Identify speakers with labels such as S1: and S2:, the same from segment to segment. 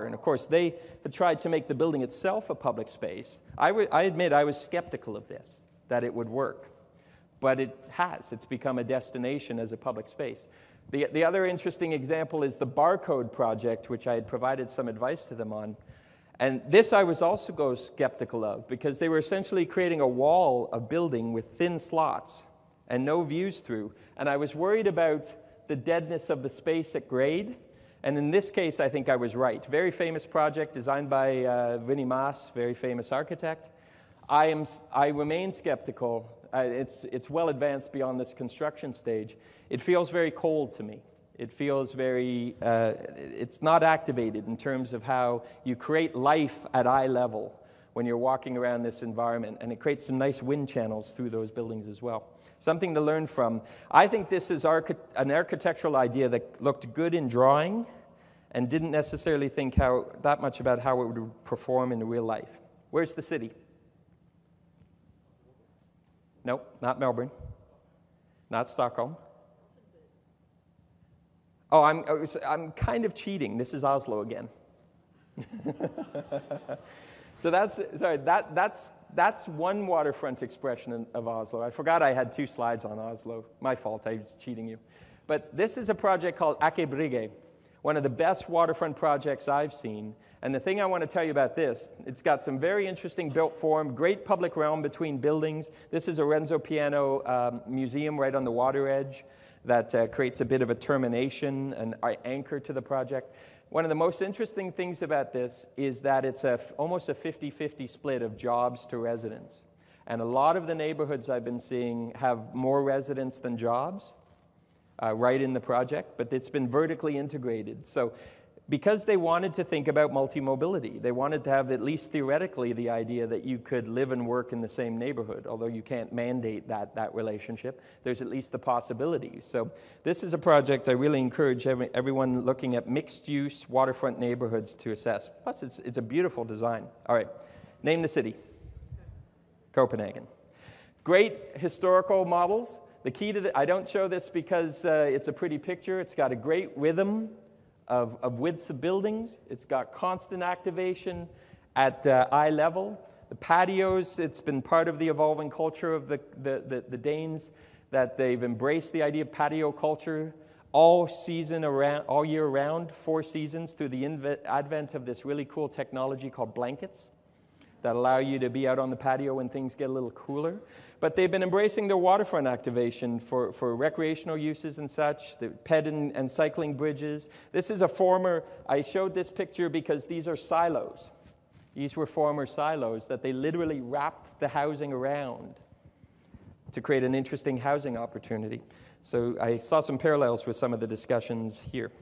S1: And of course, they had tried to make the building itself a public space. I admit I was skeptical of this, that it would work. But it has. It's become a destination as a public space. The other interesting example is the Barcode project, which I had provided some advice to them on. And this I was also skeptical of, because they were essentially creating a wall of building with thin slots and no views through. And I was worried about the deadness of the space at grade. And in this case, I think I was right. Very famous project designed by Vinnie Maas, very famous architect. I remain skeptical. It's well advanced beyond this construction stage. It feels very cold to me. It feels very, it's not activated in terms of how you create life at eye level when you're walking around this environment. And it creates some nice wind channels through those buildings as well. Something to learn from. I think this is an architectural idea that looked good in drawing and didn't necessarily think that much about how it would perform in real life. Where's the city? Nope, not Melbourne. Not Stockholm. Oh, I'm kind of cheating. This is Oslo again. So that's one waterfront expression of Oslo. I forgot I had 2 slides on Oslo. My fault, I was cheating you. But this is a project called Acai, one of the best waterfront projects I've seen. And the thing I want to tell you about this, it's got some very interesting built form, great public realm between buildings. This is a Renzo Piano museum right on the water edge that creates a bit of a termination, an anchor to the project. One of the most interesting things about this is that it's almost a 50-50 split of jobs to residents. And a lot of the neighborhoods I've been seeing have more residents than jobs right in the project, but it's been vertically integrated. So because they wanted to think about multi-mobility, they wanted to have, at least theoretically, the idea that you could live and work in the same neighborhood, although you can't mandate that relationship. There's at least the possibility. So this is a project I really encourage everyone looking at mixed-use waterfront neighborhoods to assess. Plus, it's a beautiful design. All right, name the city. Copenhagen. Great historical models. The key to I don't show this because it's a pretty picture. It's got a great rhythm of widths of buildings. It's got constant activation at eye level. The patios, it's been part of the evolving culture of the Danes, that they've embraced the idea of patio culture all year round, 4 seasons, through the advent of this really cool technology called blankets that allow you to be out on the patio when things get a little cooler. But they've been embracing their waterfront activation for recreational uses and such, the ped and cycling bridges. This is I showed this picture because these are silos. These were former silos that they literally wrapped the housing around to create an interesting housing opportunity. So I saw some parallels with some of the discussions here.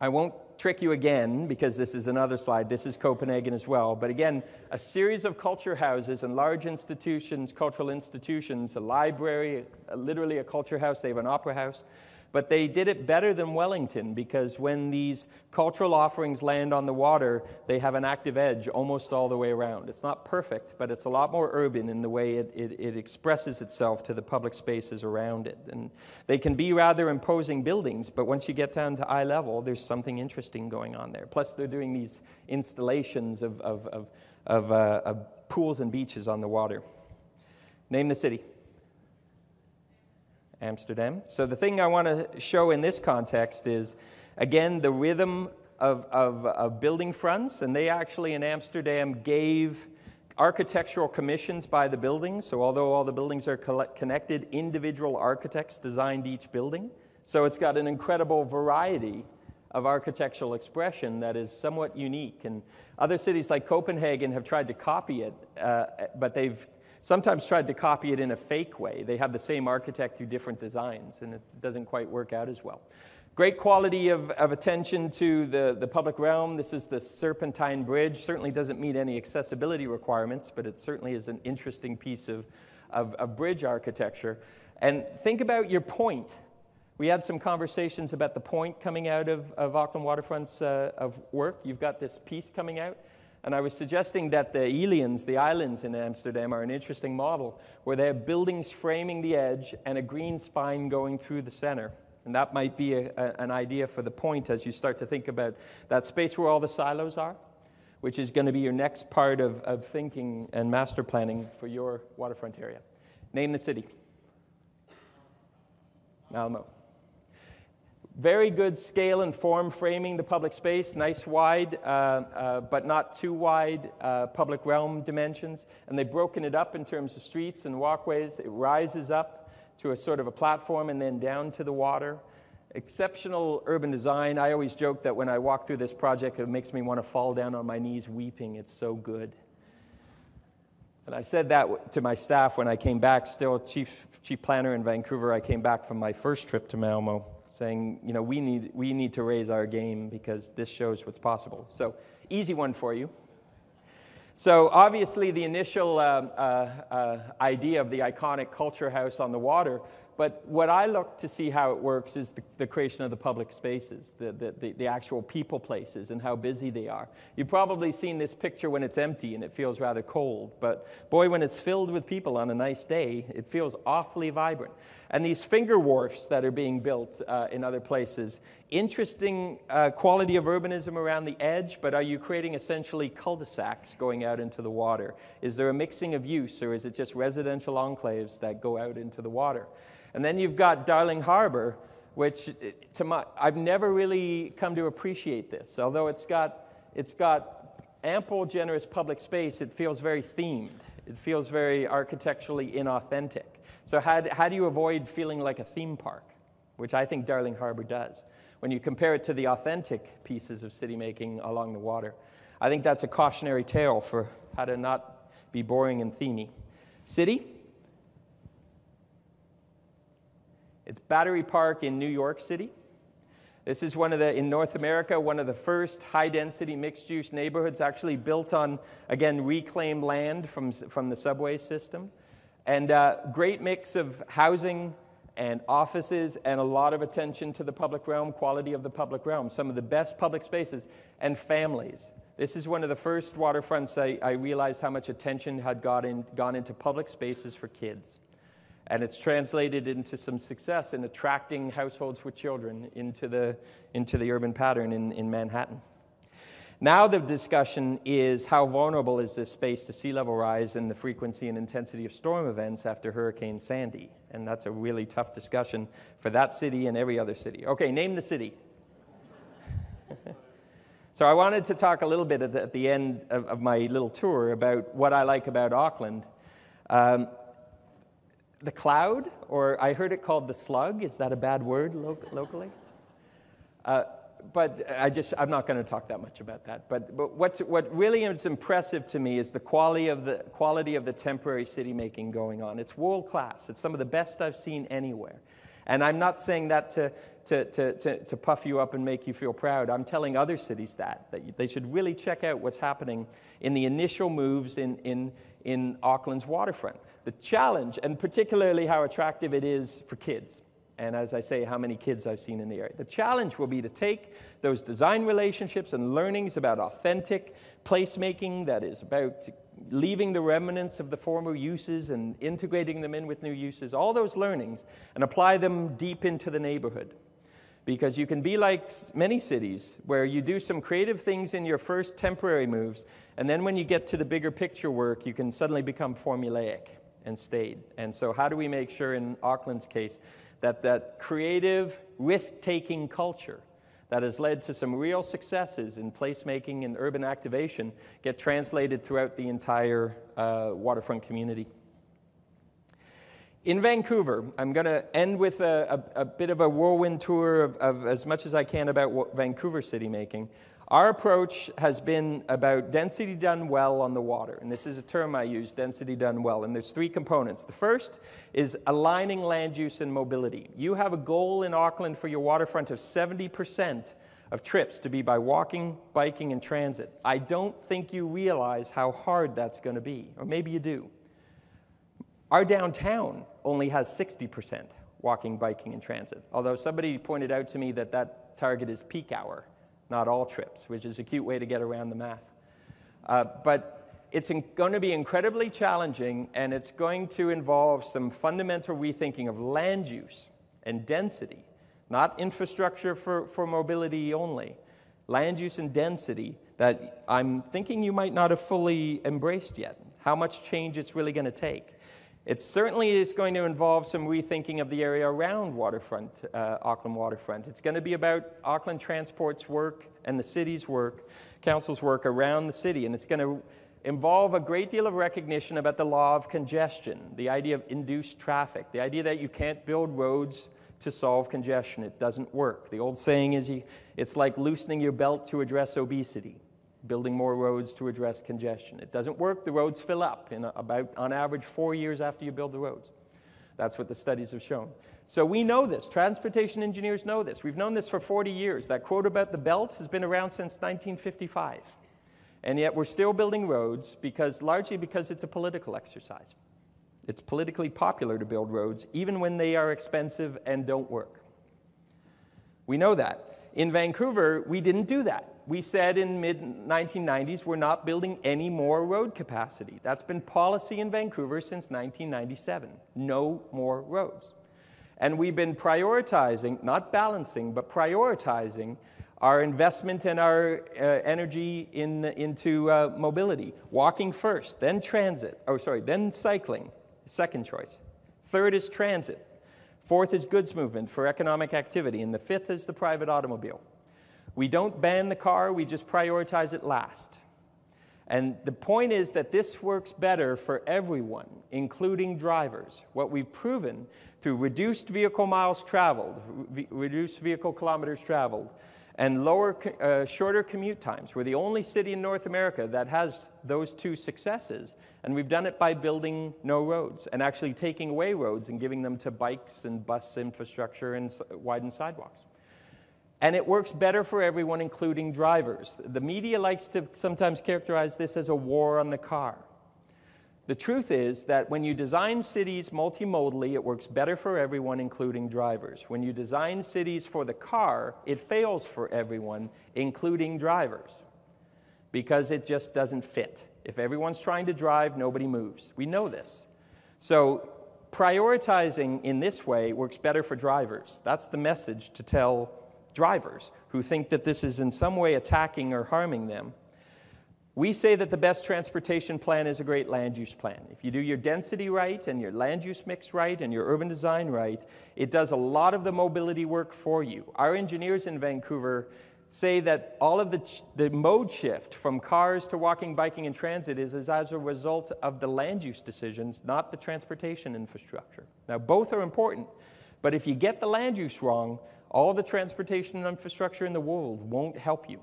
S1: I won't trick you again, because this is another slide. This is Copenhagen as well. But again, a series of culture houses and large institutions, cultural institutions, a library, literally a culture house. They have an opera house. But they did it better than Wellington, because when these cultural offerings land on the water, they have an active edge almost all the way around. It's not perfect, but it's a lot more urban in the way it expresses itself to the public spaces around it. And they can be rather imposing buildings, but once you get down to eye level, there's something interesting going on there. Plus, they're doing these installations of pools and beaches on the water. Name the city. Amsterdam. So the thing I want to show in this context is, again, the rhythm of building fronts. And they actually, in Amsterdam, gave architectural commissions by the buildings. So although all the buildings are connected, individual architects designed each building. So it's got an incredible variety of architectural expression that is somewhat unique. And other cities like Copenhagen have tried to copy it, but they've sometimes tried to copy it in a fake way. They have the same architect do different designs, and it doesn't quite work out as well. Great quality of attention to the public realm. This is the Serpentine Bridge. Certainly doesn't meet any accessibility requirements, but it certainly is an interesting piece of bridge architecture. And think about your point. We had some conversations about the point coming out of Auckland Waterfront's of work. You've got this piece coming out. And I was suggesting that the Eilion's, the islands in Amsterdam, are an interesting model where they have buildings framing the edge and a green spine going through the center. And that might be an idea for the point as you start to think about that space where all the silos are, which is going to be your next part of thinking and master planning for your waterfront area. Name the city. Malmo. Very good scale and form framing the public space, nice wide, but not too wide public realm dimensions. And they've broken it up in terms of streets and walkways. It rises up to a sort of a platform and then down to the water. Exceptional urban design. I always joke that when I walk through this project, it makes me want to fall down on my knees weeping. It's so good. And I said that to my staff when I came back, still chief planner in Vancouver. I came back from my first trip to Malmo, saying, you know, we need to raise our game because this shows what's possible. So, easy one for you. So obviously the initial idea of the iconic culture house on the water, but what I look to see how it works is the creation of the public spaces, the actual people places and how busy they are. You've probably seen this picture when it's empty and it feels rather cold, but boy, when it's filled with people on a nice day, it feels awfully vibrant. And these finger wharfs that are being built in other places, interesting quality of urbanism around the edge, but are you creating essentially cul-de-sacs going out into the water? Is there a mixing of use, or is it just residential enclaves that go out into the water? And then you've got Darling Harbour, which I've never really come to appreciate this. Although it's got ample, generous public space, it feels very themed. It feels very architecturally inauthentic. So how do you avoid feeling like a theme park, which I think Darling Harbour does, when you compare it to the authentic pieces of city making along the water? I think that's a cautionary tale for how to not be boring and themey. City? It's Battery Park in New York City. This is in North America, one of the first high-density mixed-use neighborhoods actually built on, again, reclaimed land from the subway system. And great mix of housing and offices and a lot of attention to the public realm, quality of the public realm, some of the best public spaces, and families. This is one of the first waterfronts I realized how much attention had gone into public spaces for kids. And it's translated into some success in attracting households with children into the urban pattern in Manhattan. Now the discussion is how vulnerable is this space to sea level rise and the frequency and intensity of storm events after Hurricane Sandy? And that's a really tough discussion for that city and every other city. Okay, name the city. So I wanted to talk a little bit at the end of my little tour about what I like about Auckland. The cloud, or I heard it called the slug. Is that a bad word locally? But I'm not going to talk that much about that. But what really is impressive to me is the quality of the temporary city making going on. It's world class. It's some of the best I've seen anywhere. And I'm not saying that to puff you up and make you feel proud. I'm telling other cities that they should really check out what's happening in the initial moves in Auckland's waterfront. The challenge, and particularly how attractive it is for kids. And as I say, how many kids I've seen in the area. The challenge will be to take those design relationships and learnings about authentic placemaking that is about leaving the remnants of the former uses and integrating them in with new uses, all those learnings, and apply them deep into the neighborhood. Because you can be like many cities where you do some creative things in your first temporary moves, and then when you get to the bigger picture work, you can suddenly become formulaic and staid. And so how do we make sure in Auckland's case that creative, risk-taking culture that has led to some real successes in placemaking and urban activation get translated throughout the entire waterfront community? In Vancouver, I'm going to end with a bit of a whirlwind tour of as much as I can about Vancouver city making. Our approach has been about density done well on the water, and this is a term I use, density done well, and there's three components. The first is aligning land use and mobility. You have a goal in Auckland for your waterfront of 70% of trips to be by walking, biking, and transit. I don't think you realize how hard that's going to be, or maybe you do. Our downtown only has 60% walking, biking, and transit, although somebody pointed out to me that target is peak hour, not all trips, which is a cute way to get around the math. But it's going to be incredibly challenging, and it's going to involve some fundamental rethinking of land use and density not infrastructure for mobility only. Land use and density that I'm thinking you might not have fully embraced yet, how much change it's really going to take. It certainly is going to involve some rethinking of the area around Waterfront, Auckland Waterfront. It's going to be about Auckland Transport's work and the city's work, council's work around the city, and it's going to involve a great deal of recognition about the law of congestion, the idea of induced traffic, the idea that you can't build roads to solve congestion. It doesn't work. The old saying is it's like loosening your belt to address obesity, building more roads to address congestion. It doesn't work. The roads fill up in about, on average, 4 years after you build the roads. That's what the studies have shown. So we know this. Transportation engineers know this. We've known this for 40 years. That quote about the belt has been around since 1955. And yet we're still building roads largely because it's a political exercise. It's politically popular to build roads, even when they are expensive and don't work. We know that. In Vancouver, we didn't do that. We said in mid-1990s, we're not building any more road capacity. That's been policy in Vancouver since 1997. No more roads. And we've been prioritizing, not balancing, but prioritizing our investment and our energy into mobility. Walking first, then transit, then cycling, second choice. Third is transit. Fourth is goods movement for economic activity. And the fifth is the private automobile. We don't ban the car, we just prioritize it last. And the point is that this works better for everyone, including drivers. What we've proven through reduced vehicle miles traveled, reduced vehicle kilometers traveled, and shorter commute times. We're the only city in North America that has those two successes, and we've done it by building no roads and actually taking away roads and giving them to bikes and bus infrastructure and widened sidewalks. And it works better for everyone, including drivers. The media likes to sometimes characterize this as a war on the car. The truth is that when you design cities multimodally, it works better for everyone, including drivers. When you design cities for the car, it fails for everyone, including drivers, because it just doesn't fit. If everyone's trying to drive, nobody moves. We know this. So prioritizing in this way works better for drivers. That's the message to tell drivers who think that this is in some way attacking or harming them. We say that the best transportation plan is a great land use plan. If you do your density right and your land use mix right and your urban design right, it does a lot of the mobility work for you. Our engineers in Vancouver say that all of the mode shift from cars to walking, biking, and transit is as a result of the land use decisions, not the transportation infrastructure. Now, both are important, but if you get the land use wrong, all the transportation infrastructure in the world won't help you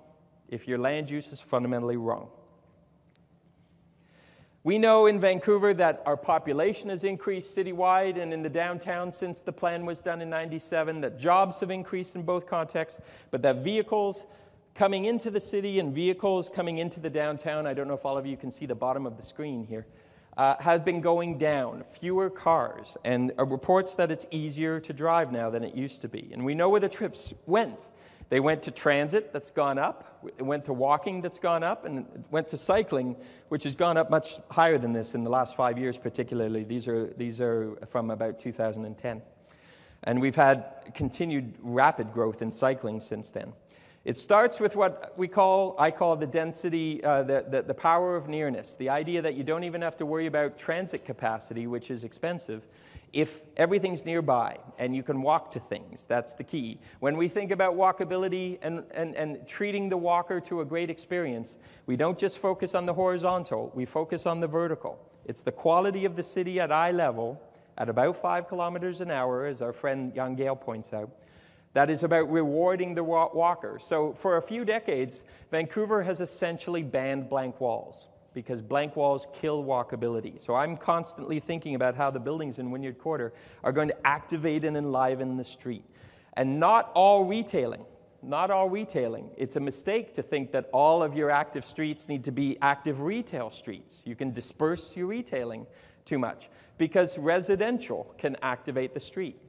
S1: if your land use is fundamentally wrong. We know in Vancouver that our population has increased citywide and in the downtown since the plan was done in '97, that jobs have increased in both contexts, but that vehicles coming into the city and vehicles coming into the downtown, I don't know if all of you can see the bottom of the screen here, have been going down, fewer cars, and reports that it's easier to drive now than it used to be. And we know where the trips went. They went to transit, that's gone up. It went to walking, that's gone up, and it went to cycling, which has gone up much higher than this in the last 5 years particularly. These are from about 2010. And we've had continued rapid growth in cycling since then. It starts with what I call the density, the power of nearness, the idea that you don't even have to worry about transit capacity, which is expensive, if everything's nearby and you can walk to things. That's the key. When we think about walkability and treating the walker to a great experience, we don't just focus on the horizontal, we focus on the vertical. It's the quality of the city at eye level, at about 5 kilometers an hour, as our friend Jan Gale points out, that is about rewarding the walker. So for a few decades, Vancouver has essentially banned blank walls, because blank walls kill walkability. So I'm constantly thinking about how the buildings in Wynyard Quarter are going to activate and enliven the street. And not all retailing. It's a mistake to think that all of your active streets need to be active retail streets. You can disperse your retailing too much, because residential can activate the street.